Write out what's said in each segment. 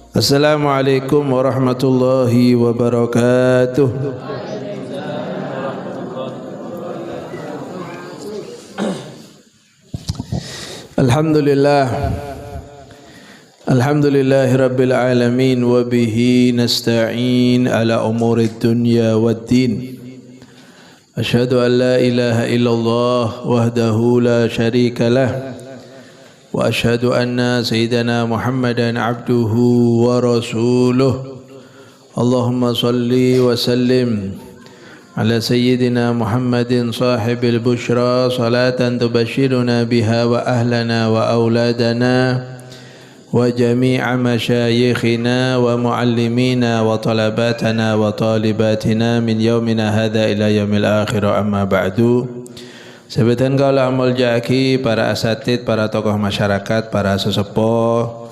Assalamualaikum warahmatullahi wabarakatuh. Alhamdulillah. Alhamdulillahi rabbil alamin wa bihi nasta'in ala umurid dunya waddin. Asyhadu an la ilaha illallah wahdahu la syarika lah. Wa asyhadu anna sayyidana Muhammadan abduhu wa rasuluh. Allahumma salli wa sallim ala sayyidina Muhammadin sahibil bushra salatan tubashiruna biha wa ahlana wa auladana wa jami'a masyayikhina wa muallimina wa talabatana wa talibatina min yaumina hadha ila yaumil akhir amma ba'du. Sebutan kaulah amal jaki, para asatid, para tokoh masyarakat, para sesepuh,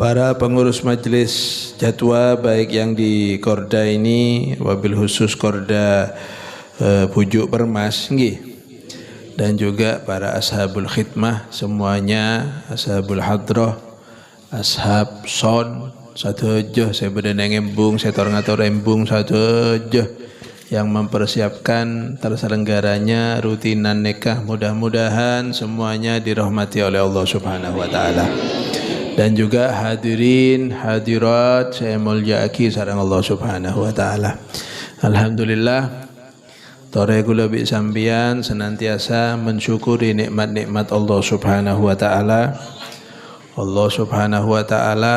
para pengurus majelis jadwa baik yang di Korda ini, wabil khusus Korda Pujuk Permas, dan juga para ashabul khidmah semuanya, ashabul hadroh, ashab son, satu aja, saya berdenang embung, saya ngatur embung satu aja, yang mempersiapkan terselenggaranya rutinan nikah. Mudah-mudahan semuanya dirahmati oleh Allah Subhanahu wa taala. Dan juga hadirin hadirat saya mulyaki sareng Allah Subhanahu wa taala. Alhamdulillah tore kula bi sampeyan senantiasa mensyukuri nikmat-nikmat Allah Subhanahu wa taala. Allah Subhanahu wa taala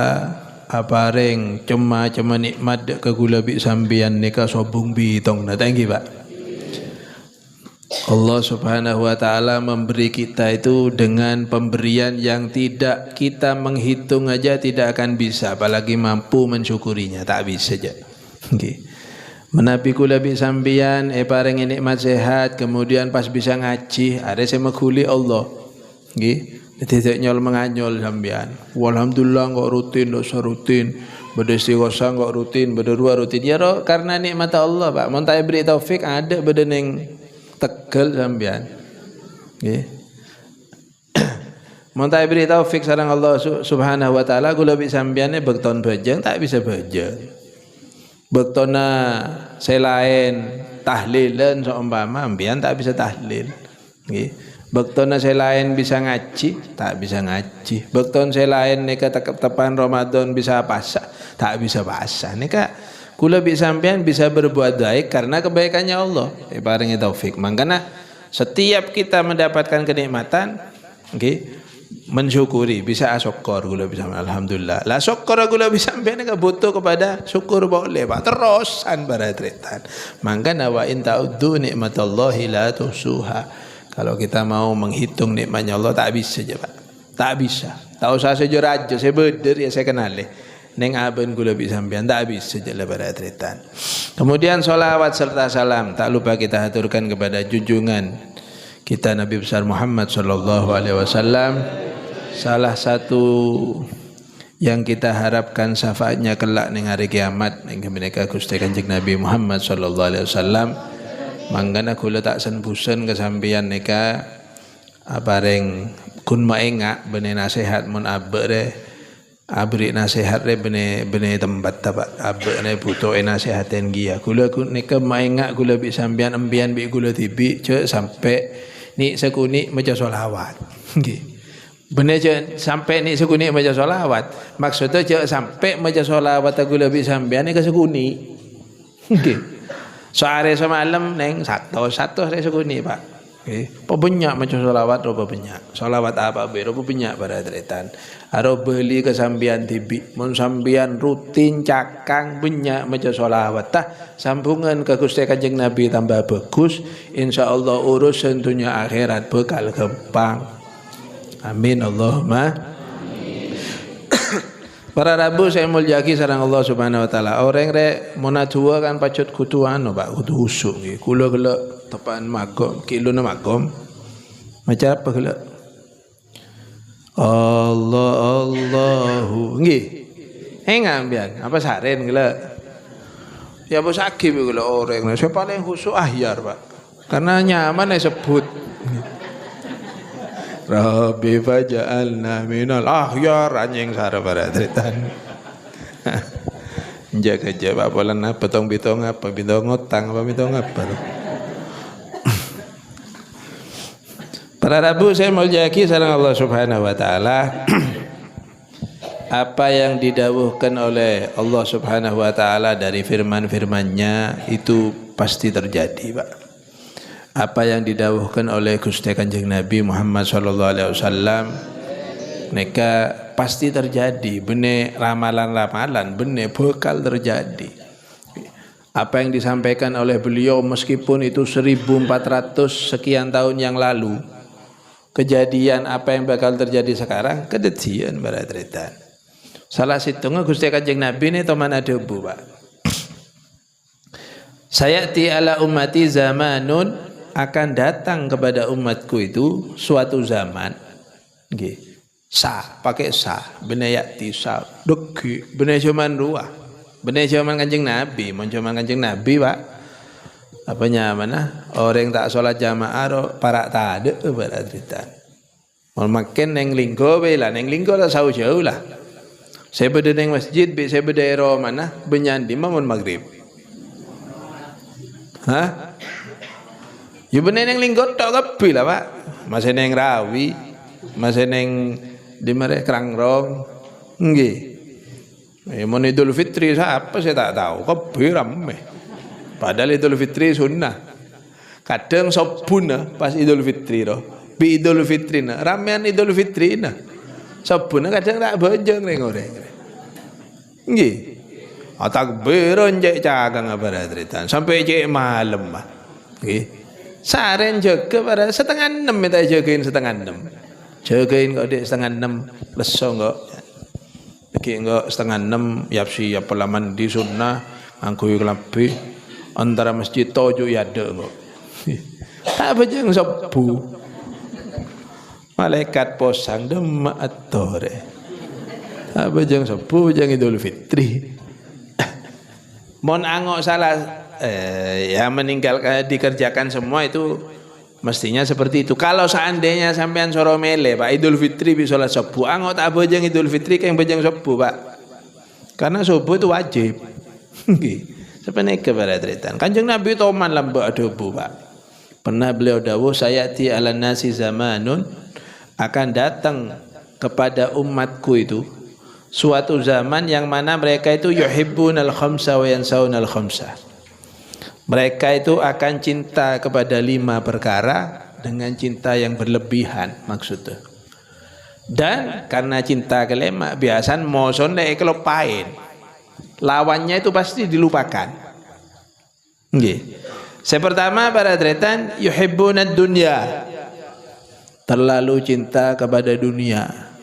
apareng cema-cema nikmat dek ke gula bi sambian nika sobung bitong na tanggi Pak. Allah Subhanahu wa taala memberi kita itu dengan pemberian yang tidak kita menghitung aja tidak akan bisa, apalagi mampu mensyukurinya, tak bisa aja. Nggih. Menapi kula bi sambian pareng nikmat sehat, kemudian pas bisa ngaji, ada saya meguli Allah. Nggih. Tidak nyol menganyol sampean. Alhamdulillah kok rutin, dosa rutin. Beristighosah kok rutin, berdua rutin. Ya roh, karena nikmat Allah Pak. Mun tak beri taufik ada bedeneng Tegal sampean. Nggih. Mun tak beri taufik sareng Allah Subhanahu wa taala kula bi sampeane bekton bejeng tak bisa bejeng. Bektona selain tahlilan seumpama sampean tak bisa tahlil. Nggih. Bektona saya lain bisa ngaji, tak bisa ngaji. Bekton saya lain nika tepan Ramadan bisa puasa, tak bisa puasa. Nika kula bisa sampean bisa berbuat baik karena kebaikannya Allah. Paringi taufik. Makanya setiap kita mendapatkan kenikmatan, okay, mensyukuri, bisa syukur kula bisa alhamdulillah. Lah syukur kula bisa sampean nika butuh kepada syukur boleh Pak. Terusan baratretan. Makanya wa in ta'uddu nikmatallahi la tuhsuha. Kalau kita mau menghitung nikmatnya Allah tak bisa aja Pak. Tak bisa. Tak usah sejur aja, saya beder ya saya kenal deh. Neng aben gula bi sampean tak bisa aja lebar atretan. Kemudian sholawat serta salam tak lupa kita haturkan kepada junjungan kita Nabi besar Muhammad sallallahu alaihi wasallam. Salah satu yang kita harapkan syafaatnya kelak ning hari kiamat ning menika Gusti Kanjeng Nabi Muhammad sallallahu alaihi wasallam. Mangkana kula tak senbusen kesampian nika apareng kun maenga bene nasihat mun abere abri nasihat re bene tempat tapak abere butuh nasihaten gia kula nika maenga kula bi sampean embian bi kula tibi cek sampai ni sekuni maca selawat nggih bene cek sampai ni sekuni maca selawat maksudnya cek sampai maca selawat kula bi sampean nika sekuni nggih. Sehari semalam neng satu hari sekuni Pak. Okay. Banyak macam solawat, roba banyak. Solawat apa be, roba banyak pada tretan. Aro beli kesambian tibi, mun sambian rutin cakang banyak macam solawat. Tah sambungan ke Gusti Kanjeng Nabi tambah bagus. Insyaallah urus tentunya akhirat bekal gampang. Amin Allahumma. Para Rabu saya mulyaki sareng Allah Subhanahu wa taala. Orang rek monadua kan pacut kutu anu Pak, kutu husuk nggih. Kula gelek tepan magom, kiluna magom. Macam apa gelek? Allahu nggih. Ngambian, apa saren gelek? Ya bos akib gelek orang. Saya paling husuk ahyar Pak. Karena nyaman sebut. Rabbi faj'alna minal akhyar anjing sare pada tretan. Jaga jawab apalan apa bitong apa bitong ngutang apa bitong apa. Para Rabu saya mulyaki sareng Allah Subhanahu wa taala. Apa yang didawuhkan oleh Allah Subhanahu wa taala dari firman-firman-Nya itu pasti terjadi, Pak. Apa yang didawuhkan oleh Gusti Kanjeng Nabi Muhammad sallallahu alaihi wasallam neka pasti terjadi, benih ramalan-ramalan, benih bakal terjadi. Apa yang disampaikan oleh beliau meskipun itu 1400 sekian tahun yang lalu, kejadian apa yang bakal terjadi sekarang kedecian baratretan. Salah satunya Gusti Kanjeng Nabi ini teman adebu, Pak. Sayati ala ummati zamanun, akan datang kepada umatku itu suatu zaman. Nggih. Sah, pakai sah. Bener yakti sah. Degi, bener zaman ruah. Bener zaman Kanjeng Nabi, mon zaman Kanjeng Nabi, Pak. Apanya mana? Orang tak sholat jamaah ro parak tade baratretan. Mon makin neng linggo we lah, neng linggo lah jauh lah. Saya berada di masjid, saya berdaerah mana? Benyandi mon maghrib. Hah? Ya bener neng linggo tok kepi lah, Pak. Masih neng Rawi, masih neng di mana Krangrong. Nggih. Mon Idul Fitri siapa saya tak tahu. Kepi rame. Padahal Idul Fitri sunnah. Kadang sobuna pas Idul Fitri roh. Bi Idul Fitri na, ramean Idul Fitri na. Sobuna kadang tak bojong ning orek. Nggih. Takbiran cek cagang baratretan sampai cek malam, Pak. Nggih. Saren jaga pada 5:30 minta jagain 5:30. Jagain kok dek 5:30 leso kok. Iki kok 5:30 yapsi ya pelaman di sunnah anggo klebi antara masjid tojo ya ada kok. Tak bejeng sebu. Malaikat posang demak atore. Tak bejeng sebu bejeng Idul Fitri. Mon angok salah ya meninggal dikerjakan semua itu mestinya seperti itu. Kalau seandainya sampean soro mele, Pak, Idul Fitri bisa sholat subuh, angok tak bojeng Idul Fitri kayak bojeng subuh, Pak. Karena subuh itu wajib. Nggih. Sebenarnya kebaratretan. Kanjeng Nabi toman lambak adubu, Pak. Pernah beliau dawuh sayati ala nasi zamanun, akan datang kepada umatku itu suatu zaman yang mana mereka itu yuhibbunal khamsa wa yansaunal khamsa. Mereka itu akan cinta kepada 5 perkara dengan cinta yang berlebihan maksudnya. Dan karena cinta kelima biasan moson nek kelupain. Lawannya itu pasti dilupakan. Nggih. Yang pertama baratretan yuhibbunad dunya. Terlalu cinta kepada dunia.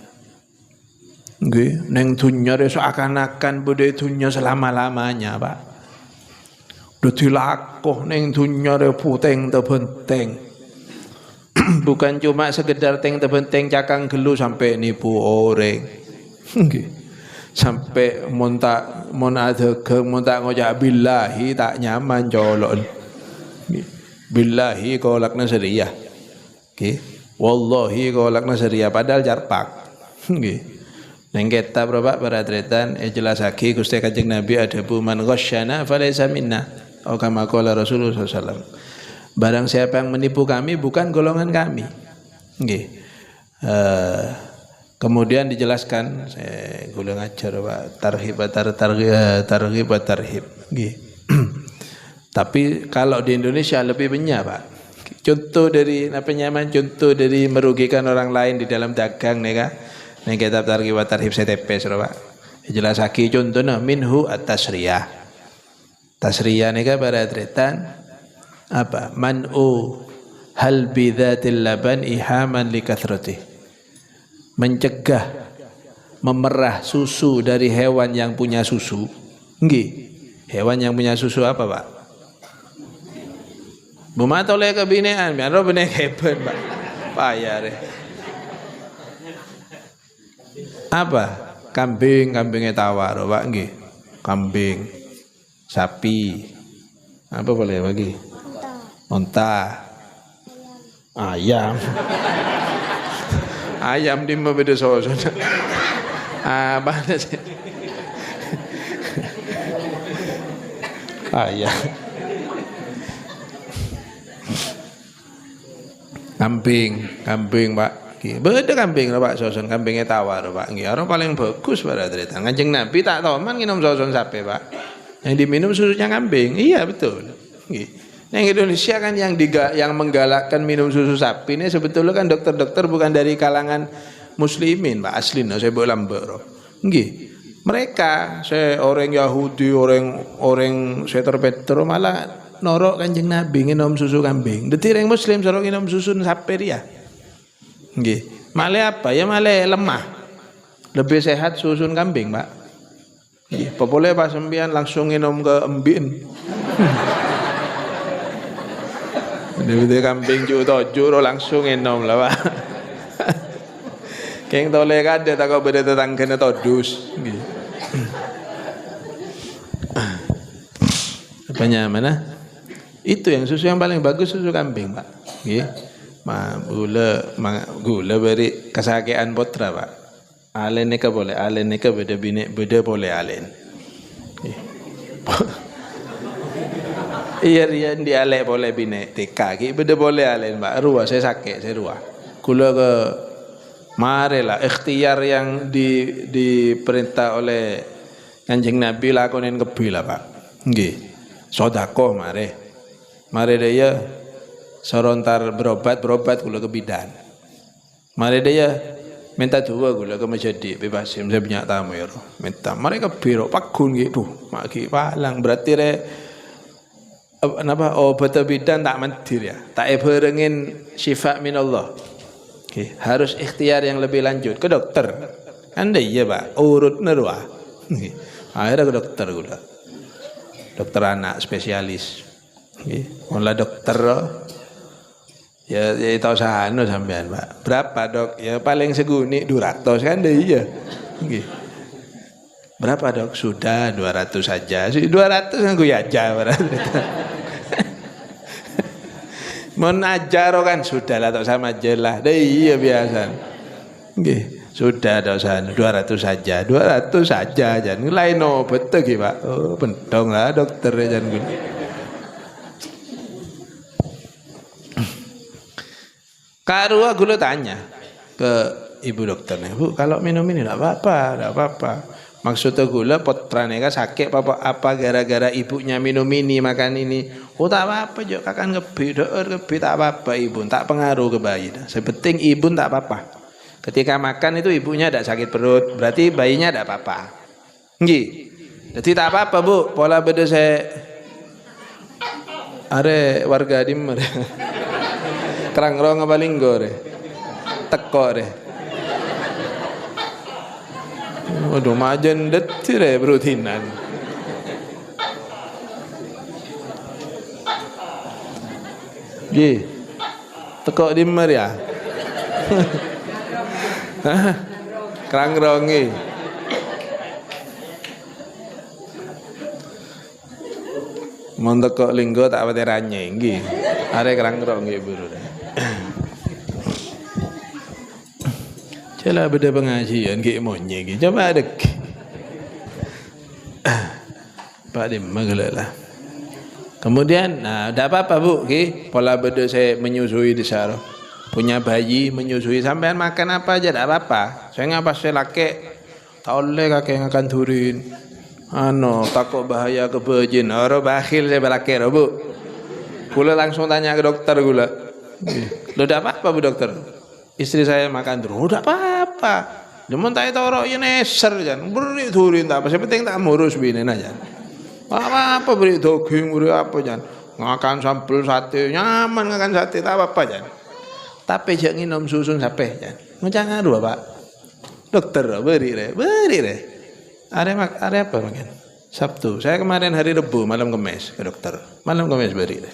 Nggih, neng dunya seakan-akan budaya dunya selama-lamanya, Pak. Dadi lakoh neng dunya puteng tebenteng. Bukan cuma sekedar teng tebenteng cakang gelu sampai nipu orang. Nggih. Sampai mon adegeng mon tak ngojak billahi tak nyaman colon. Billahi kolakna seriah. Nggih. Wallahi kolakna seriah padahal jarpak. Nggih. Neng kitab Bapak baratretan jelasake Gusti Kanjeng Nabi adabu man ghasyana falaysa minna. Oh kama qala Rasulullah sallallahu alaihi wasallam. Barang siapa yang menipu kami bukan golongan kami. Nggih. Kemudian dijelaskan saya gula ngajar Pak tarhib tarhib. Nggih. Tapi kalau di Indonesia lebih banyak, Pak. Contoh dari apa nyaman, contoh dari merugikan orang lain di dalam dagang nih, ning kitab tarhib wa tarhib CTP Pak. Jelasake contohnya minhu at-tasriyah. Tasriyah nika baratretan apa? Man'u hal bidzatil laban ihaman likathrati. Mencegah memerah susu dari hewan yang punya susu. Nggih. Hewan yang punya susu apa, Pak? Bumato le kebinean, biar bener keben, Pak. Payah deh. Apa? Kambingnya tawar, Pak, nggih. Kambing, sapi. Apa boleh bagi? Unta. Ayam. Ayam di beda soso. Apa sih? Ah iya. Kambing Pak. Beda kambing Pak soson kambingnya tawar Pak. Nggih, orang paling bagus pada cerita. Kanjeng Nabi tak toman nginum soson sapi Pak. Yang diminum susunya kambing. Iya betul. Nggih. Yang Indonesia kan yang menggalakkan minum susu sapi ini sebetulnya kan dokter-dokter bukan dari kalangan muslimin Pak aslin saya bolam bro. Nggih. Mereka saya orang Yahudi, orang setor Petro malah norok Kanjeng Nabi nginum susu kambing. Detireng muslim sorok nginum susu sapi ya. Nggih. Malah apa? Ya malah lemah. Lebih sehat susun kambing, Pak. Nggih, popole pas sembian langsung nginum ke embin. Dede kambing juro langsung enom lah Pak. Keng tole kade tak kau beda tetanggane todus. Apanya mana? Itu yang susu yang paling bagus susu kambing Pak. Nggih. Gula beri kesakean potra Pak. Alen neka boleh, alen neka beda bine beda boleh alen. Iya rian dialek boleh bine TK ki beda boleh alen Pak ruah saya sakit saya ruah kula ke mare lah ikhtiar yang diperintah oleh Kanjeng Nabi lakonin kebi lah Pak nggih sedekah mare daya sorontar berobat kula ke bidan mare daya minta dua gula ke masjid bebasim saya punya tamu ya minta mereka biro pakun gitu maki palang berarti re napa obat bidan tak mentir ya tak berengin syifa minallah okay. Harus ikhtiar yang lebih lanjut ke dokter anda iya Pak urut nerwa okay. Akhirnya ke dokter gula dokter anak spesialis okay. Mulai dokter ya tahu sahano sampean Pak berapa dok ya paling seguni 200 kan deh iya okay. Berapa dok? Sudah 200 saja 200 kan gue aja mau najar kan sudah lah tak sama aja lah iya biasa okay. Sudah dosa 200 saja 200 saja jangan lain obat lagi Pak oh pentong lah dokter jangan gini Karua gula tanya ke ibu dokternya, Bu kalau minum ini tidak apa-apa. Maksudnya gula potraneka sakit apa gara-gara ibunya minum ini makan ini. Oh tak apa-apa jo kakan ngebi tak apa-apa ibu tak pengaruh ke bayi. Sepenting ibu tak apa-apa. Ketika makan itu ibunya tidak sakit perut, berarti bayinya tidak apa-apa. Nggih. Jadi tak apa-apa Bu, pola beda saya are warga Dimmer. Kerang-rong apa linggo re. Teko re. Waduh majen detir ya berutinan. Gih, teko Dimmer ya. Kerang-rongi. Mon teko linggo tak pati ranye nggih. Are kerang-rongi buru. Celah beda pengajian ke monye ke coba adek Pak Dimmer lah. Kemudian nah tidak apa-apa Bu ke pola beda saya menyusui di sana punya bayi menyusui sampean makan apa aja tidak apa-apa saya ngapa saya laki tak oleh kakek akan turin takut bahaya kebejin orang bakhil saya berlaki Bu gula langsung tanya ke dokter gula lo tidak apa-apa Bu dokter istri saya makan terus tidak apa-apa cuma tak tahu ya neser jangan beri turin tak apa yang penting tak ngurus bini aja apa-apa beri daging beri apa jangan ngakan sambal sate nyaman ngakan sate tak apa-apa jangan tapi jangan minum susun sampai jangan jangan dua Pak dokter beri re ada apa makan Sabtu saya kemarin hari Rebu malam Kemis ke dokter malam Kemis beri re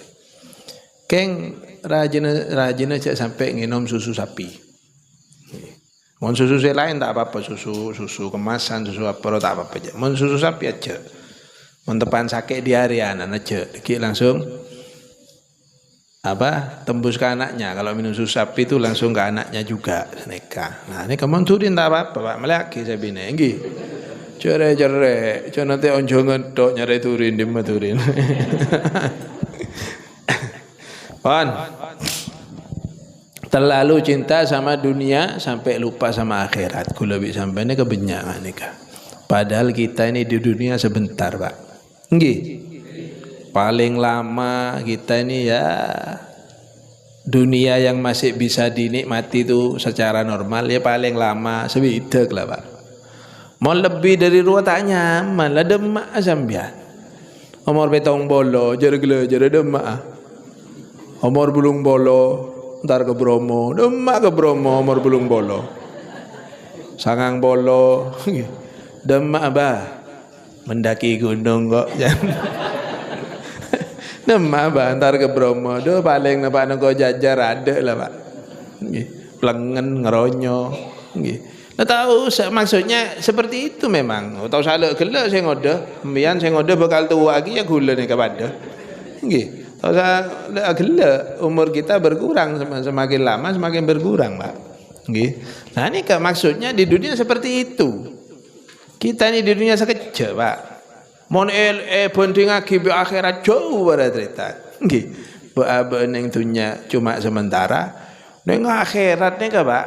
keng rajin aja sampai nginum susu sapi. Mon susu lain tak apa-apa susu kemasan susu apa tak apa-apa aja. Mon susu sapi aja. Mon tepan sakit diarean aja. Dikit langsung tembus ke anaknya. Kalau minum susu sapi itu langsung ke anaknya juga neka. Nah ini kamu turin tak apa-apa Pak melaki saya bina nggih. Cerai-cerai, cuma nanti onjo ngedok nyari turin di maturin. Pon. Terlalu cinta sama dunia sampai lupa sama akhirat. Kula bi sampai ini kebenyangan nikah. Padahal kita ini di dunia sebentar, Pak. Nggih. Paling lama kita ini ya dunia yang masih bisa dinikmati itu secara normal ya paling lama sebidak lah, Pak. Mau lebih dari 2 tak nyaman lah demak sampean. Umur betong bolo jere-gele jere demak. Umur bulung bolo ntar ke Bromo, demak ke Bromo umur bulung bolo. Sangang bolo, demak bah. Mendaki gunung kok. Demak bah ntar ke Bromo, do paling nampak nengko jajar ada lah Pak. Plengen ngeronyo. Nah tahu maksudnya seperti itu memang. Tahu salah gelak saya ngode, mbiyen saya ngode bakal tua lagi ya gula nih kepada. Nggih. Agak umur kita berkurang semakin lama semakin berkurang, Pak. Nggih. Nah ini maksudnya di dunia seperti itu. Kita ini di dunia sekejap, Pak. Mon banding lagi be akhirat jauh pada cerita. Nggih. Be ning dunia cuma sementara. Ning akhirat nih Pak.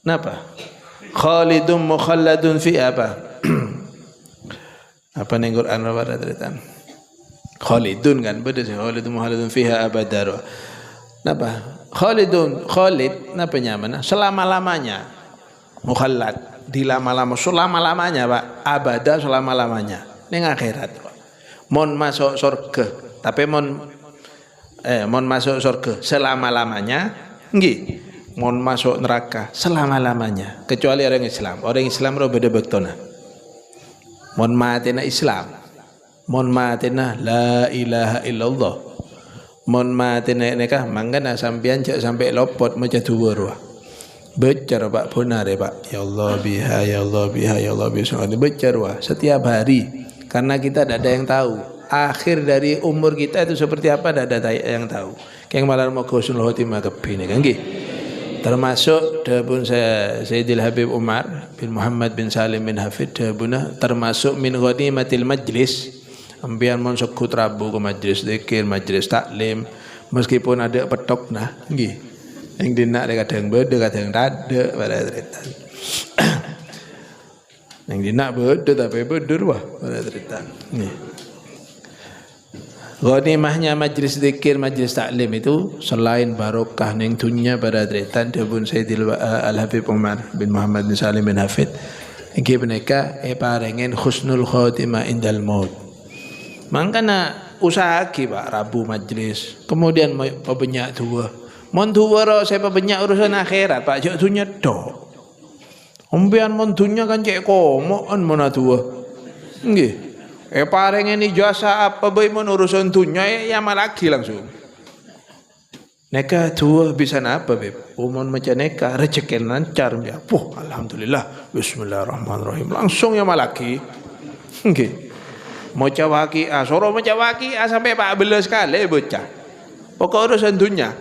Napa? Khalidun mukhalladun fi apa? Apa ning Quran pada cerita? Khalidun kan beda sih Khalidun muhalladun fiha abadar. Napa? Khalidun Khalid napa nyamana? Selama-lamanya. Mukhallad dilama-lama selama-lamanya, Pak. Abada selama-lamanya. Ning akhirat, Pak. Mon masuk surga, tapi mon masuk surga selama-lamanya. Nggih. Mon masuk neraka selama-lamanya. Kecuali orang Islam. Orang Islam ro beda bektona. Mon matina Islam. Mon matina la ilaha illallah. Mon matina nikah mangkana sampean cek sampai lopot maca dhuwur wae. Becer Pak benar ya Pak. Ya Allah biha ya Allah biha ya Allah biha. Becer wae setiap hari karena kita tidak ada yang tahu. Akhir dari umur kita itu seperti apa tidak ada yang tahu. Keng malar moga husnul khotimah kepine kan nggih. Termasuk dapun saya Sayyidil Habib Umar bin Muhammad bin Salim bin Hafid dapuna termasuk min ghanimatil majlis. Ambian mon sekut rabu ke majlis zikir, majlis taklim, meskipun ada petok nah, nggih. Yang dinak kadang beda, kadang rada pada cerita. Yang dinak beda tapi bedur wah pada cerita. Nggih. Ghanimahnya majlis zikir, majlis taklim itu selain barokah ning dunya pada cerita dapun Sayyidil Al-Habib Umar bin Muhammad bin Salim bin Hafid. Iki menika parengen husnul khotimah indal maut. Mangkana usaha lagi Pak Rabu majlis kemudian pebenyak dua mon dua saya pebenyak urusan akhirat Pak jauh dunia dok umpian mon dunia kan cek komoan mana dua nggih paring ini jasa apa bayi mon urusan dunia ya lagi langsung neka dua bisa apa beb umon macam neka rezeki lancar ya alhamdulillah bismillahirrahmanirrahim langsung ya malaki nggih Moca waki soro moca waki sampai 14 kali bocah. Pokok urusan dunia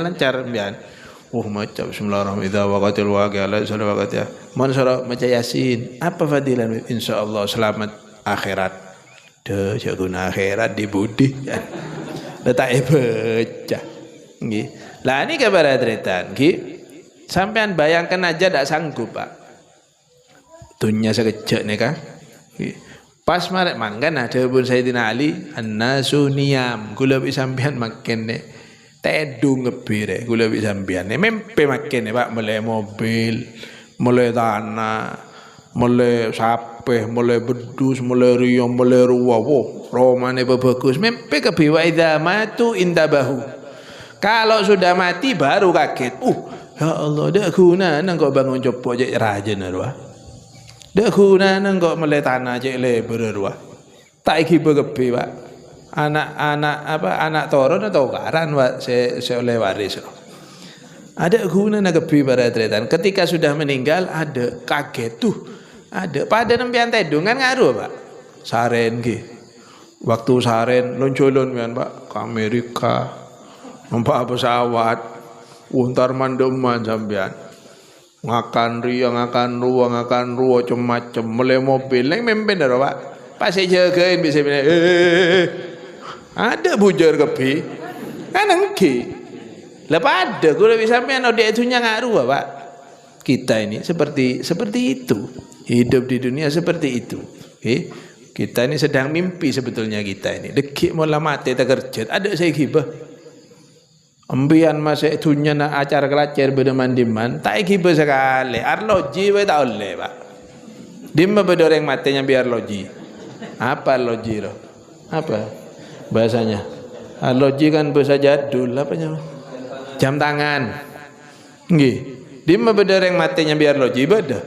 lancar mbian. Maca bismillahirrahmanirrahim waqatil waqi'ah sura waqatiha. Mon sura maca Yasin. Apa fadilan insyaallah selamat akhirat. De jaguna akhirat di budi. Letak bocah. Nggih. Lah ini kabar cerita nggih. Sampean bayangkan aja ndak sanggup, Pak. Dunia sekejap nih kan. Nggih. Pas marek manggan ada pun Sayyidina Ali an-nasu niyam kula bi sampean makin ne tedu ngebire kula bi sampean ne mempe makin ne Pak mulai mobil mulai tanah mulai sape mulai bedus mulai riyong mulai ruwawo romane bagus mempe kebiwa idza matu indabahu kalau sudah mati baru kaget ya Allah dak guna nang kok bangun copo je raja narwa dak guna nang kok mulai tanah cek lebar wah. Tak iki begebi, Pak. Anak turun atau karan Pak saya oleh waris. Ada guna nang kebi pada tretan. Ketika sudah meninggal ada kaget tuh. Ada pada nempian tedungan ngaruh, Pak. Saren nggih. Waktu saren loncolon pian, Pak, ke Amerika. Numpak pesawat. Untar mandeman sampean. ngakan ruang macam-macam mulai mobil yang memben dah Pak pasti jagain bisa bilang ada bujar kepi kan engki lepas ada kalau bisa sampean dia itu ngaruh Pak kita ini seperti itu hidup di dunia seperti itu kita ini sedang mimpi sebetulnya kita ini dekik mula mati tak kerja ada saya gibah ambian masa itunya nak acara kelacer berdeman-deman tak gibah sekali arloji we tak oleh Pak dimma bedoreng matinya biar loji apa arloji loh apa bahasanya arloji kan bahasa jadul apa namanya jam tangan nggih dimma bedoreng matinya biar loji beda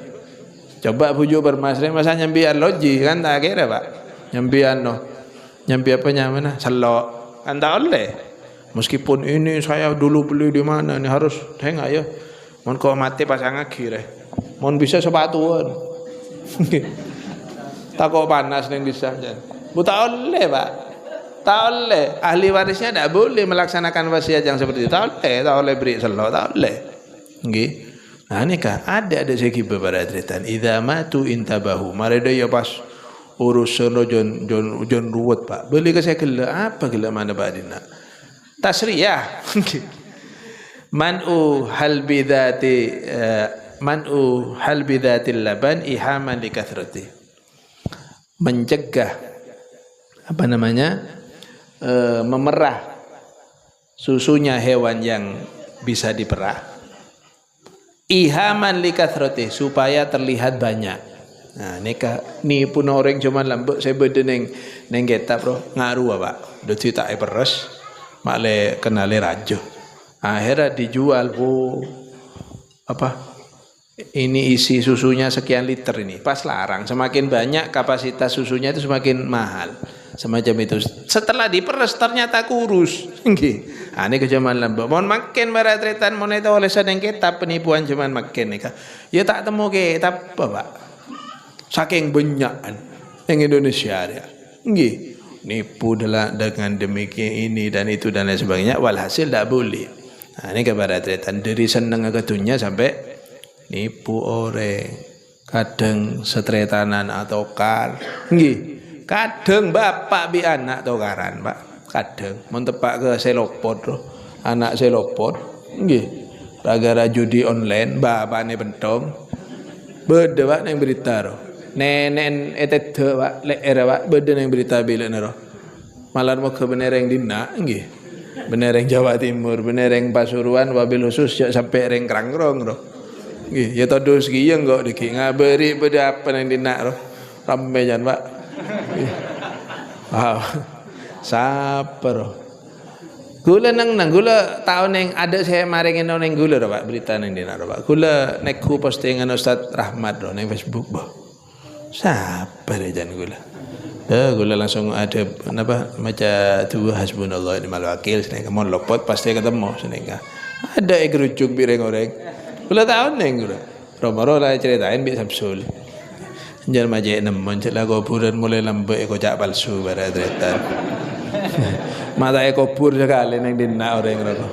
coba bujuk bermasrek masa nyambi arloji kan tak kira Pak nyambian no nyambi apa namanya selok kan tak oleh meskipun ini saya dulu beli di mana ini harus tengok ya mon kau mati pasang akhir mon bisa sepatuan tak kok panas neng bisa tak oleh Pak tak oleh ahli warisnya tidak boleh melaksanakan wasiat yang seperti itu tak oleh beri selok tak oleh nggih nah ini kah ada segi beberapa cerita idza matu intabahu mareda ya pas urusan jon ruwet Pak beli ke saya gila apa gila mana Pak Dina tasriyah man'u hal bidhatil laban ihaman li kathrati mencegah apa namanya memerah susunya hewan yang bisa diperah ihaman li kathrati supaya terlihat banyak nah ni pun orang cuma lambuk saya bedeneng neng getap bro ngaruh Pak dadi tak peres makle kenale rajo akhirnya dijual apa ini isi susunya sekian liter ini pas larang semakin banyak kapasitas susunya itu semakin mahal semacam itu setelah diperes ternyata kurus nggih ini kejaman lambak mohon makin baratretan moneta oleh sedang kitab penipuan cuman makin nih ya tak temu kitab Pak saking banyakan yang Indonesia ya nggih nipu dengan demikian ini dan itu dan lain sebagainya walhasil tak boleh nah ini kebaratretan dari seneng ketunya sampai nipu orang kadang setretanan atau kar nggih kadang bapak bi anak tokaran Pak kadang mentepak ke selopot loh anak selopot nggih gara-gara judi online bapakne pentong beda Pak neng berita loh nenen etete Pak leer Pak beda neng berita bila nero malah mau ke benereng dina nggih benereng Jawa Timur benereng Pasuruan wabil khusus sampai reng Krangrong loh nggih ya todo segi yang kok diki ngaberi beda apa neng dina loh ramai jan Pak wow saper gula nang gula tahun yang ada saya maringin neng gula Pak berita neng dina Pak gula nekku postingan Ustaz Rahmat loh neng Facebook boh sabar ya jan gula gula langsung ada apa macam dua hasbunallah ni'mal wakil seneng mon lopot pasti ketemu seneng ada gerucuk bireng orang gula tahun neng gula romoro lah ceritain bi Samsul jangan majek nemon cek lah kuburan mulai lembek kocak palsu baratretan mata kubur sekali neng dina orang rono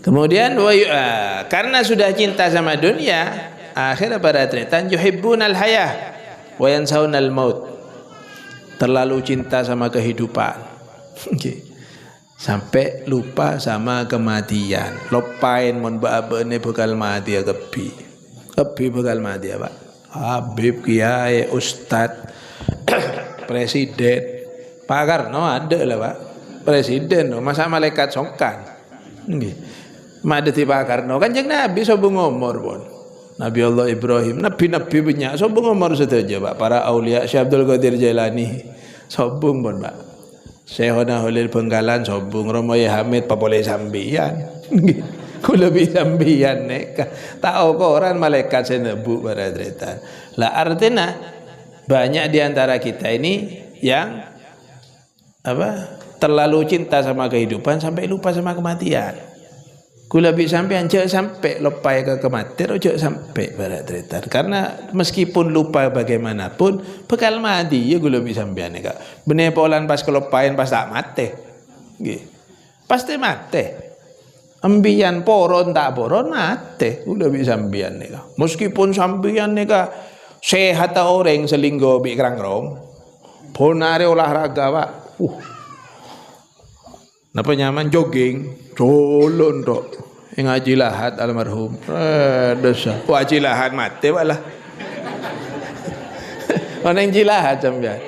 kemudian karena sudah cinta sama dunia akhirnya para tretan yuhibbunal hayah wa yansaunal maut terlalu cinta sama kehidupan sampai lupa sama kematian lupain mon baabene bekal mati ya kebi bekal mati ya Pak Habib Kiai Ustad Presiden Pak Karno ada lah Pak Presiden masa malaikat songkan nggih madati Pak Karno kan jeng Nabi sobung umur pun Nabi Allah Ibrahim Nabi banyak sobung umur saja Pak para aulia Syekh Abdul Qadir Jailani sobung pun Pak Syekhona Holil Bengkalan sobung Romoye Hamid papole sambian kula bi sambian neka tahu koran malaikat senebu para tretan lah artinya banyak di antara kita ini yang apa terlalu cinta sama kehidupan sampai lupa sama kematian kula bi sampean cek sampai lupa ke kematian cek sampai para tretan karena meskipun lupa bagaimanapun bekal mati ya kula bi sampean neka bener polan pas kelupain pas tak mati nggih pasti mati Ambian poron tak poron mate udah bisa ambian nika. Meskipun sambian nika sehat orang selinggo bi kerangrong. Bonare olahraga pak. Napa nyaman jogging, dolon tok. Ngaji Lahat almarhum. Dosa. Ngaji Lahat mate pak lah. Ono yang jilahat sampean.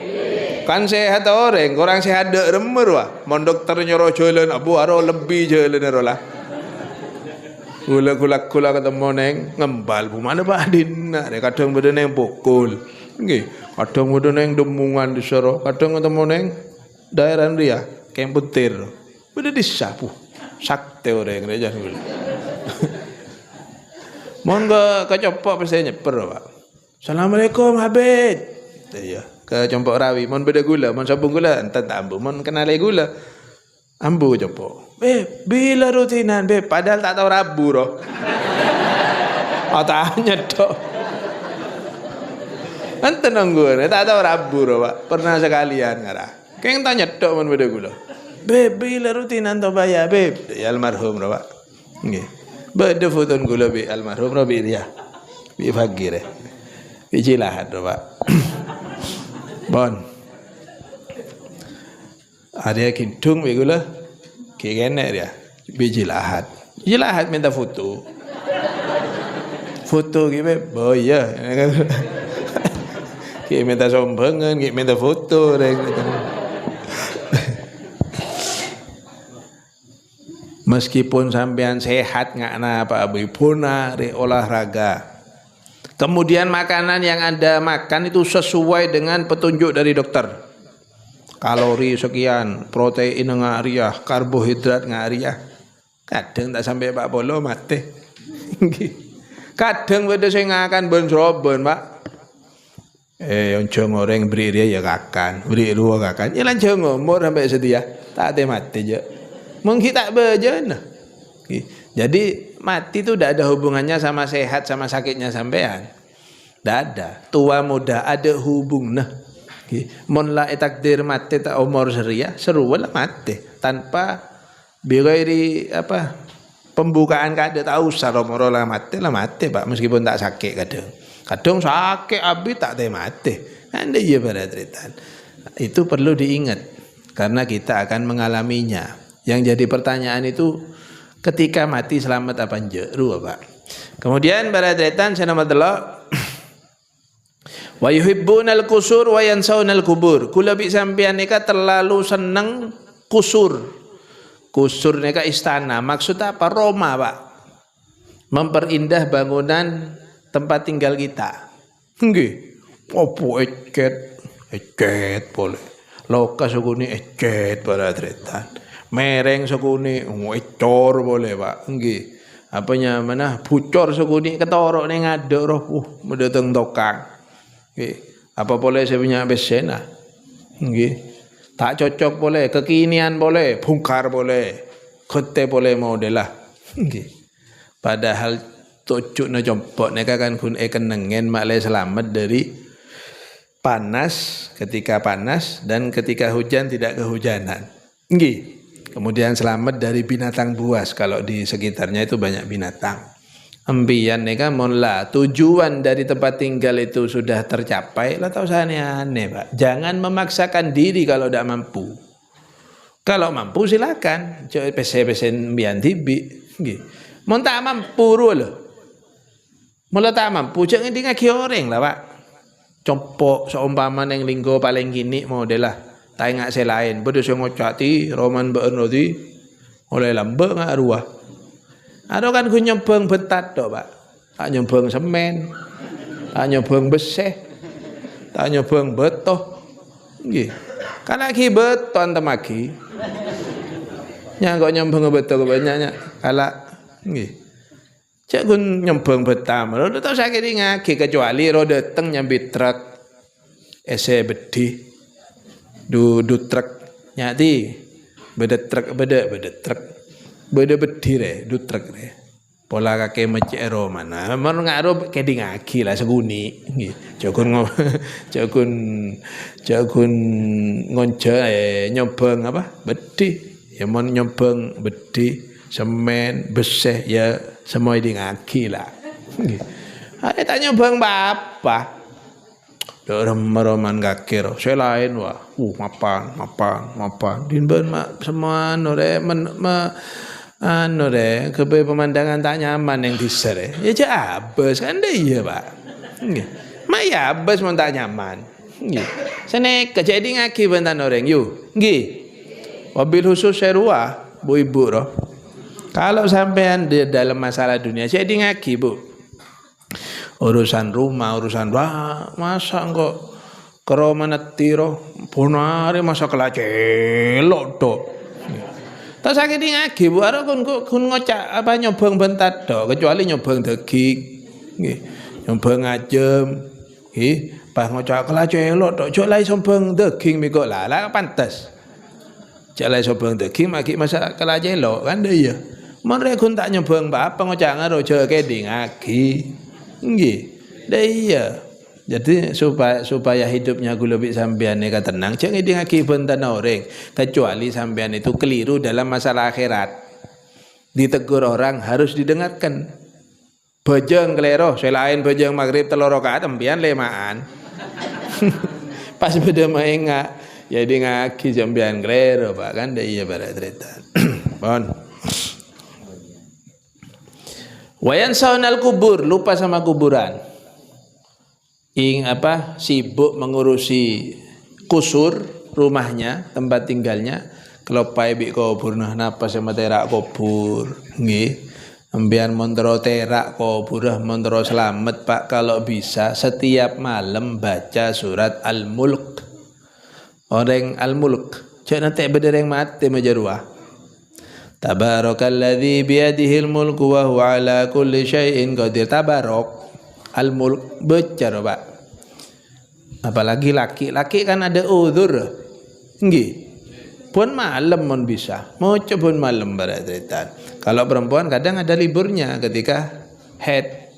Kan sehat orang sehat dek remer wah. Mon dokter nyoro jalan abu aro lebih jalan lah. Kula ketemu neng ngembal bu mana Pak Dina deh kadang beda neng pukul. Nggih, kadang beda neng demungan di soro, kadang ketemu neng daerah Ria, kayak petir. Beda disapu. Sakte orang reja dulu. Mon kecopok pasti nyeper Pak. Assalamualaikum Habib. Iya, ke Compok Rawi, mon beda gula, mon sabung gula, entar tak ambu, mon kenal gula, ambu Compok. Bila rutinan, padahal tak tahu Rabu roh. Tanya dok. Enten nunggu, tak tahu Rabu roh pak, pernah sekalian ngarah. Keng tanya dok mon beda gula. Bila rutinan to bayar, ya almarhum roh pak. Nggih, beda foto gula almarhum roh dia, fakir ya. Biji Lahat roh pak. Bon. Ada kintung begula. Kayaknya dia. Biji Lahat. Biji Lahat minta foto. Foto gitu. Oh iya. Kayak minta sombengan, kayak minta foto. Meskipun sampean sehat nggak apa abu puna olahraga. Kemudian makanan yang Anda makan itu sesuai dengan petunjuk dari dokter. Kalori sekian, protein ngariah, karbohidrat ngariah. Kadang tak sampai Pak Polo mati. Kadang beda saya ngakan ben Pak. Yang jongoreng beri dia ya kakan, beri ruang kakan. Ya lanjut ngomor sampai sedia, tak ada mati je. Mungkin tak berjana. Jadi mati itu tidak ada hubungannya sama sehat sama sakitnya sampean. Tidak ada. Tua muda ada hubungnya. Mon la takdir mati tak umur seria seru lah mati tanpa birairi apa pembukaan kada tahu secara umur lah mati Pak meskipun tak sakit kadang sakit abi tak ada mati. Anda iya pada cerita. Itu perlu diingat karena kita akan mengalaminya. Yang jadi pertanyaan itu ketika mati selamat apa enggak? Pak. Kemudian pada tretan saya nama delok wa yuhibbunal qusur wa yansaunal kubur. Kula bi sampean nika terlalu seneng kusur. Kusur nika istana. Maksud apa? Roma, Pak. Memperindah bangunan tempat tinggal kita. Nggih. Opo ecet boleh. Loka sukuni ecet pada tretan. Mereng sekuni ecor boleh Pak nggih apanya mana bucor sekuni ketorok ning ngaduk roh mendatang tokang nggih apa boleh saya punya besena nggih tak cocok boleh kekinian boleh bungkar boleh kete boleh modelah nggih padahal tujuh jompok neka kan kun kenengen maklai selamat dari panas ketika panas dan ketika hujan tidak kehujanan nggih. Kemudian selamat dari binatang buas kalau di sekitarnya itu banyak binatang. Ambian neka monla tujuan dari tempat tinggal itu sudah tercapai. Lah tahu saya aneh Pak. Jangan memaksakan diri kalau tidak mampu. Kalau mampu silakan. Coba pesen bian tibi. Mon tak mampu loh. Mula tak mampu jangan di ngaki orang lah Pak. Compok seumpama yang linggo paling gini model lah. Tak ingat saya lain. Pada saya ngocati roman beun roti oleh lambek ngak ruah. Ada kan ku nyembeng betat dok Pak. Tak nyembeng semen, tak nyembeng beseh, tak nyembeng betoh. Nggih. Kan lagi beton temaki. Nya kok nyembeng betul banyaknya. Kala nggih. Cek ku nyembeng betam. Rodo tau sakit ngaki kecuali rodo teng nyambi truk ese bedi. Du truk nyati beda truk beda truk beda bedi re du truk re pola kake mecero mana mon ngaro ke di ngaki lah seguni nggih jogun ngonco nyobeng apa bedi ya mon nyobeng bedi semen, beseh ya semua di ngaki lah. Ada tanya bang apa? Roman kakir, saya lain wah, mapan. Dinben mak semua nore nore kebe pemandangan tak nyaman yang disere. Ya jabes kan deh ya pak. Mak ya abes mau tak nyaman. Sene kejadian ngaki bentan orang yuk, Wabil khusus serua, bu ibu roh. Kalau sampean di dalam masalah dunia, jadi ngaki bu. Urusan rumah, urusan masa kok kero menetiro bonare masa kelacelok tok. Tak sakit ngaki bu, ada kun ngocak apa nyobeng bentat tok, kecuali nyobeng daging, nyobeng ajem, pas ngocak kelacelok tok, jok lai sombeng daging mikok lah pantas. Jok lai sombeng daging maki masa kelacelok kan dia ya. Mereka kun tak nyobeng apa ngocak ngaro jok kedi ngaki. Nggih. Iya. Jadi supaya hidupnya gulubik sampean ini tenang, jangan ngaki bentan orang, kecuali sampean itu keliru dalam masalah akhirat. Ditegur orang harus didengarkan. Bojong kelero, selain bojong maghrib telur rakaat sampean lemaan. Pas beda mainga, jadi ngaki sampean kelero Pak kan iya pada cerita. Bon. Wayan saunal kubur, lupa sama kuburan. Sibuk mengurusi kusur rumahnya, tempat tinggalnya. Kalau pai kubur nah napa sama terak kubur, nggih. Ambian montro terak kubur, montro selamat Pak kalau bisa setiap malam baca surat Al-Mulk. Orang Al-Mulk, jangan nanti bedereng mati majarwah. Tabarakalladzi biyadihil mulku wa huwa ala kulli syai'in qadir. Tabarak al-mulk baca Pak. Apalagi laki kan ada uzur. Nggih. Pun malam mon bisa. Mau coba malam berarti. Kalau perempuan kadang ada liburnya ketika head.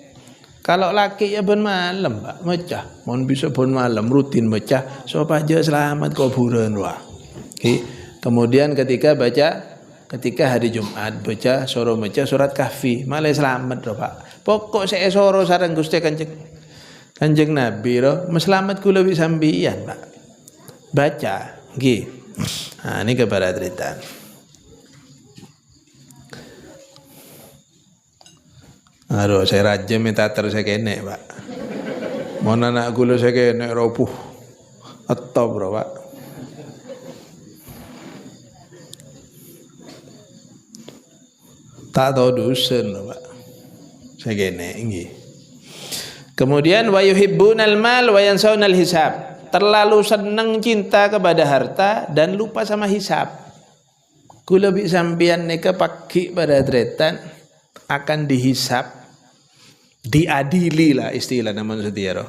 Kalau laki ya pun malam Pak, mecah. Mon bisa pun malam rutin mecah supaya selamat kuburan wah. Kemudian ketika hari Jumat baca soro maca surat Kahfi malah selamat ro Pak. Pokok saya soro sareng Gusti Kanjeng Nabi ro selamat kula wi sambiyan Pak. Baca nggih. Nah ini kebaratan. Aduh saya raja minta terus saya kene Pak. Mau anak kula saya kene ropuh. Atau bro Pak. Tak tahu dusun Pak. Saya gini ini. Kemudian wa yuhibbunal mal wa yansaunal hisab. Terlalu senang cinta kepada harta dan lupa sama hisab. Kula bi sampeyan nika pagi pada tretan akan dihisab, diadili lah istilah namun setiaro.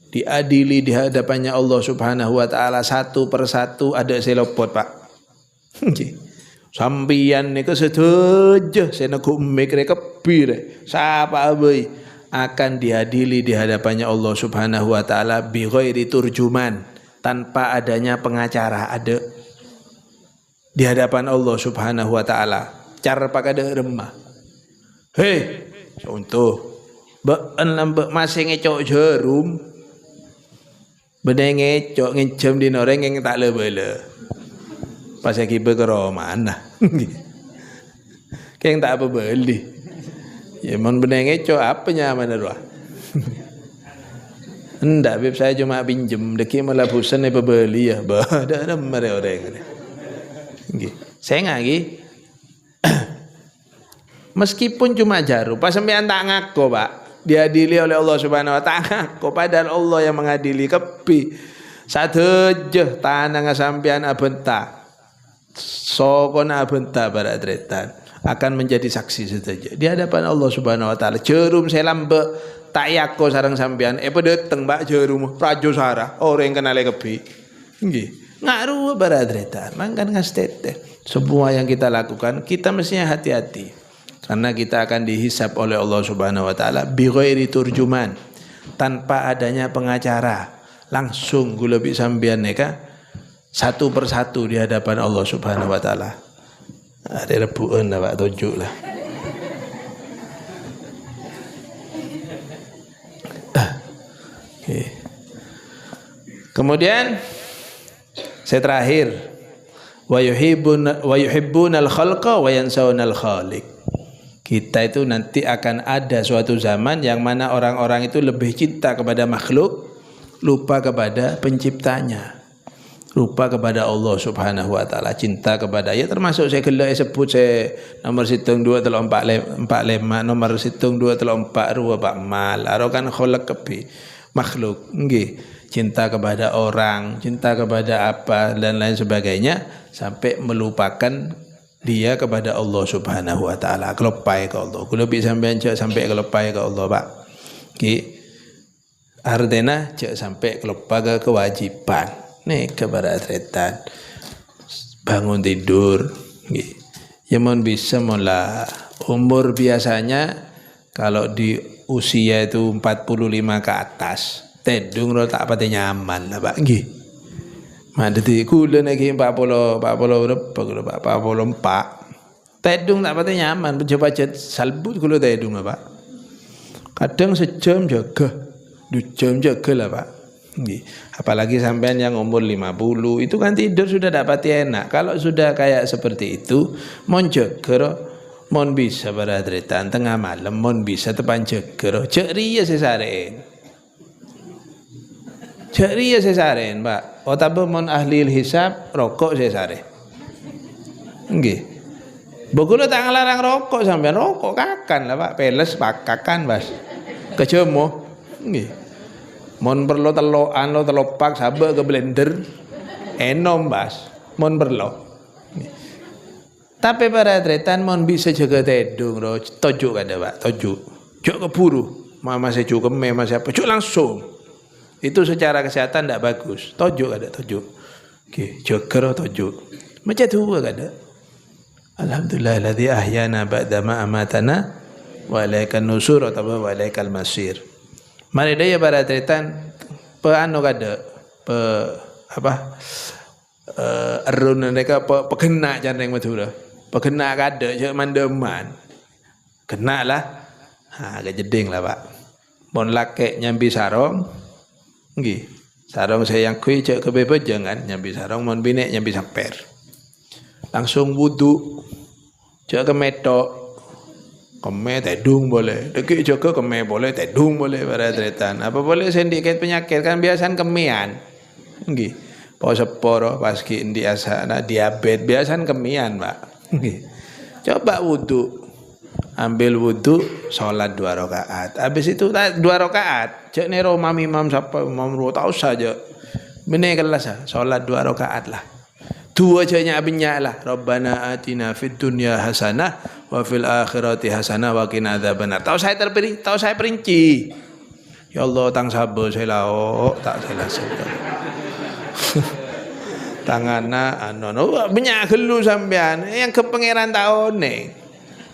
Diadili di hadapannya Allah Subhanahu wa taala satu persatu ada selopot Pak. Sampian niku setuju senego mikre kebir sapa abei akan diadili di hadapannya Allah Subhanahu wa taala bi ghairi turjuman, tanpa adanya pengacara. Ada di hadapan Allah Subhanahu wa taala cara pakade remah. Hei contoh been lambe masih ngecok jerum bedeng ngecok ngejem di noreng yang tak lebele pas lagi berkero mana kayak tak apa beli ya mon beneng ngecok apa nyaman doa hendak beb saya cuma pinjem deki malah bosan apa beli ya ada mare orang ini saya ngagi meskipun cuma jarum pas sampean tak ngaku Pak diadili oleh Allah Subhanahu wa taala kepada Allah yang mengadili kepi sadejeh tanang sampean abenta sokona abenta pada tretan akan menjadi saksi saja di hadapan Allah Subhanahu wa taala. Jerum selambe tak yako sareng sampean pedeteng Mbak jerum prajo sarah orang kenale kebi nggih ngaruh pada tretan mangkan ngastete. Semua yang kita lakukan kita mestinya hati-hati karena kita akan dihisab oleh Allah Subhanahu wa taala bi ghairi turjuman, tanpa adanya pengacara. Langsung gulebi sampean neka satu persatu di hadapan Allah Subhanahu wa taala. Ada rebuan lah Pak, tujuk lah. Okay. Kemudian saya terakhir, wa yuhibbunal khalqa wa yansawunal khaliq. Kita itu nanti akan ada suatu zaman yang mana orang-orang itu lebih cinta kepada makhluk, lupa kepada penciptanya, lupa kepada Allah Subhanahu wa taala, cinta kepada, ya termasuk saya gelak sebut saya nomor 723445, nomor 7234 Pak Mal, arokan kholaq kebi makhluk, nggih, cinta kepada orang, cinta kepada apa dan lain sebagainya, sampai melupakan dia kepada Allah Subhanahu wa taala, kelopai ke Allah. Kula bi sampean cek sampai kelopai ke Allah, Pak. Ki artinya cek sampai kelopai ke kewajiban. Nih keberatan. Bangun tidur, nggih. Ya mon bisa mula umur biasanya kalau di usia itu 45 ke atas, tedung ro tak pati nyaman lah, Pak, nggih. Madeti kula lagi 44 tedung tak pati nyaman, pejabat salbut kula tedung lah, Pak. Kadang sejam jaga, 2 jam jaga lah, Pak, nggih. Apalagi sampean yang umur 50 itu kan tidur sudah dapat enak. Kalau sudah kayak seperti itu, mon jaga, mon bisa beradretan tengah malam, mon bisa tepan jaga, cek riya sesaren. Cek riya sesaren, Pak. Otabe mon ahli hisab rokok sesaren. Nggih. Bokula tak ngelarang rokok, sampean rokok kakan lah, Pak. Peles pakakan, Bas. Kejemo. Nggih. Mon perlu telokan lo telopak sabe ke blender. Enom, Bas. Mon perlu. Tapi para tretan mon bisa jaga tedung ro, tojuk kada, Pak. Tojuk. Jok keburu. Mama saya cukup mama siapa? Cuk langsung. Itu secara kesehatan tidak bagus. Tojuk ada tojuk. Oke, jaga tojuk. Macam tu ada. Alhamdulillahilladzi ahyana ba'da ma amatana wa ilaikan nusur atau wa ilaikal masir. Mari daya para tretan pe anu kada pe apa? Erun mereka pekena janeng madura. Pekena kada je mandeman. Kena lah. Ha kejeding lah, Pak. Mon lake nyambi sarong. Nggih, sarong saya yang kui cek ke bebe jangan nyambi sarong, mon binek nyambi samper. Langsung wudu. Cek ke metok. Keme tedung boleh. Deki cek keme boleh, tedung boleh para tretan. Apa boleh sedikit penyakit kan biasan kemian. Nggih. Po seporo pas ki ndi asana diabetes biasan kemian, Pak. Nggih. Coba wudu. Ambil wudu, sholat 2 rakaat. Habis itu 2 rakaat. Cek nero imam siapa imam tahu saja. Bener kelas sholat 2 rakaat lah. 2 ceknya abinya lah. Rabbana atina fid dunya hasanah wa fil akhirati hasanah wa qina adzabannar. Tahu saya perinci. Ya Allah tang sabar saya laok tak selesai. Tangana anu banyak gelu sampean yang ke pangeran taone.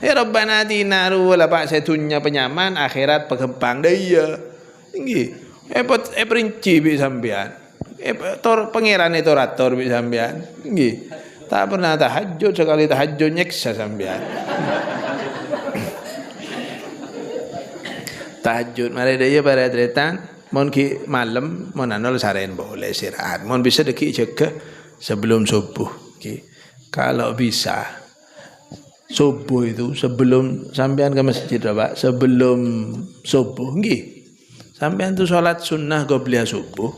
Ya Rabbana atina wala Pak sedunya penyaman akhirat pegempang daya. Nggih. Perinci bi sampean. Pangeran itu rator bi sampean. Nggih. Tak pernah tahajud, sekali tahajud nyeksa sampean. Tahajud mari daya para tretan mon ki malam mon anol saren boleh istirahat. Mon bisa deki jaga sebelum subuh. Nggih. Kalau bisa subuh itu sebelum sampean ke masjid, Pak, sebelum subuh nggih. Sampean tu salat sunnah qobliyah subuh.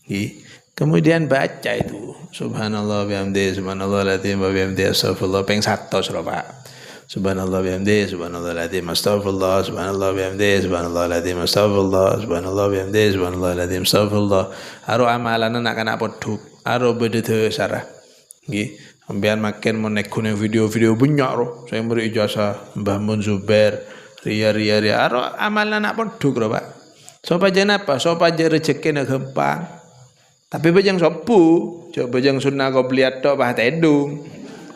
Nggih. Kemudian baca itu subhanallah bihamdihi subhanallahil wa bihamdihi astagfirullah ping 100 Pak. Subhanallah bihamdihi subhanallahil astagfirullah subhanallah bihamdihi subhanallahil astagfirullah subhanallah bihamdihi subhanallahil astagfirullah. Aro amalan nak kana podhuk, aro bedhe sarah. Nggih. Sampeyan makin menek video-video banyak roh. Saya beri ijazah Mbah Mun Zubair, ria. Aro amalan anak podhuk roh, Pak. Sopa jen apa? Sopa jen rezeki nak gampang. Tapi bejang sopu, coba bejang sunnah qobliyah tok bah tedung.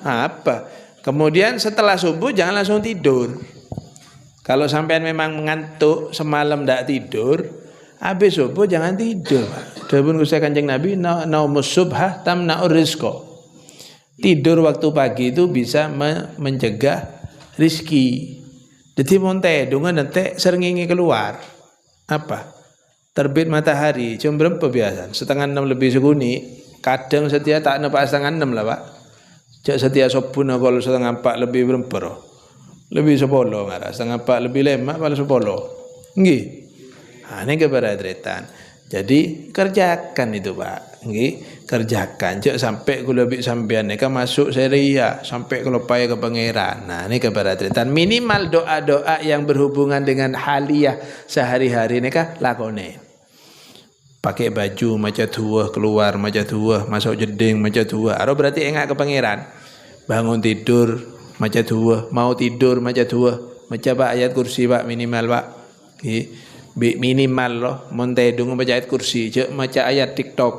Apa? Kemudian setelah subuh jangan langsung tidur. Kalau sampean memang mengantuk semalam ndak tidur, habis subuh jangan tidur, Pak. Dawuh Gusti Kanjeng Nabi, naumus subhah tamna'ur rizqa. Tidur waktu pagi itu bisa mencegah rizki. Jadi monte dengan nanti seringi keluar. Apa? Terbit matahari jam berapa biasa? 5:30 lebih seguni. Kadang setia tak nampak 5:30 lah Pak. Cak setia sopun kalau 3:30 lebih berapa? Lebih 10 ngara, 3:30 lebih 5 kalau 10. Nggih. Nah, ini keberatan. Jadi kerjakan itu Pak. Nggih, kerjakan. Cak sampai kula lebih sampean nika masuk seria sampai kalau payah ke pangeran. Nah, ini keberatan. Minimal doa-doa yang berhubungan dengan haliyah sehari-hari nika lakone. Pakai baju macam tua keluar macam tua, masuk jeding macam tua. Aro berarti enggak ke pangeran. Bangun tidur macam tua, mau tidur macam tua. Macam Pak ayat kursi Pak minimal Pak. Minimal loh, montedung baca ayat kursi, cek macam ayat TikTok.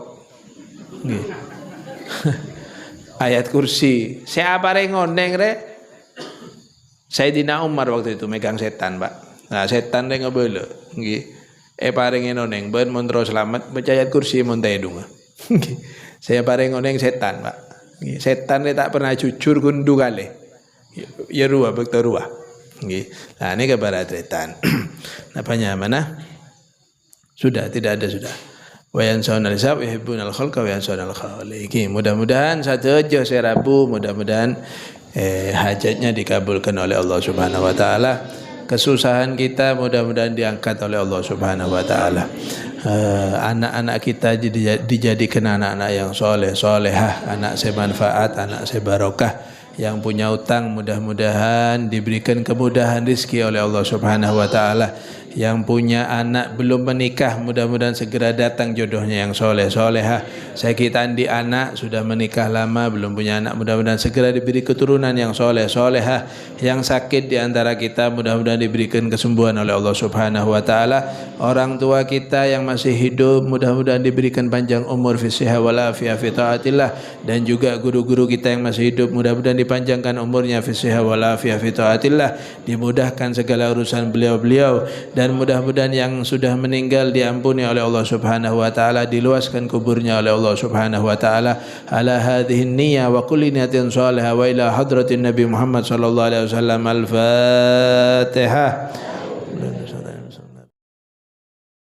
Ayat kursi. Siapa ngoneng re? Sayyidina Umar waktu itu megang setan Pak. Nah setan re ngebele. Paring noneng ben montro selamat baca ayat kursi montedung. Saya paring ngoneng setan Pak. Setan re tak pernah jujur gundu kali. Ya ruah bekta ruah. Nah ini keberatan. Apanya mana? Sudah tidak ada sudah. Wa yansawna al-hisab yuhibbunal khalqa wa yansawna al-khaliqin. Mudah-mudahan saja saya Rabu, mudah-mudahan hajatnya dikabulkan oleh Allah Subhanahu wa taala. Kesusahan kita mudah-mudahan diangkat oleh Allah Subhanahu wa taala. Anak-anak kita dijadikan anak-anak yang soleh, solehah, anak semanfaat, anak sebarokah. Yang punya utang mudah-mudahan diberikan kemudahan rezeki oleh Allah Subhanahu wa taala. Yang punya anak belum menikah mudah-mudahan segera datang jodohnya yang soleh solehah. Saya tandi anak sudah menikah lama belum punya anak, mudah-mudahan segera diberi keturunan yang soleh solehah. Yang sakit di antara kita mudah-mudahan diberikan kesembuhan oleh Allah Subhanahu wa taala. Orang tua kita yang masih hidup mudah-mudahan diberikan panjang umur fi sihah wal afiyah fi taatillah, dan juga guru-guru kita yang masih hidup mudah-mudahan dipanjangkan umurnya fi sihah wal afiyah fi taatillah, dimudahkan segala urusan beliau-beliau, dan mudah-mudahan yang sudah meninggal diampuni oleh Allah Subhanahu wa taala, diluaskan kuburnya oleh Allah Subhanahu wa taala. Ala hadhihi niyyah wa kulli niyatin salihah wa ila hadratin Nabi Muhammad sallallahu alaihi wasallam. Al-Fatihah.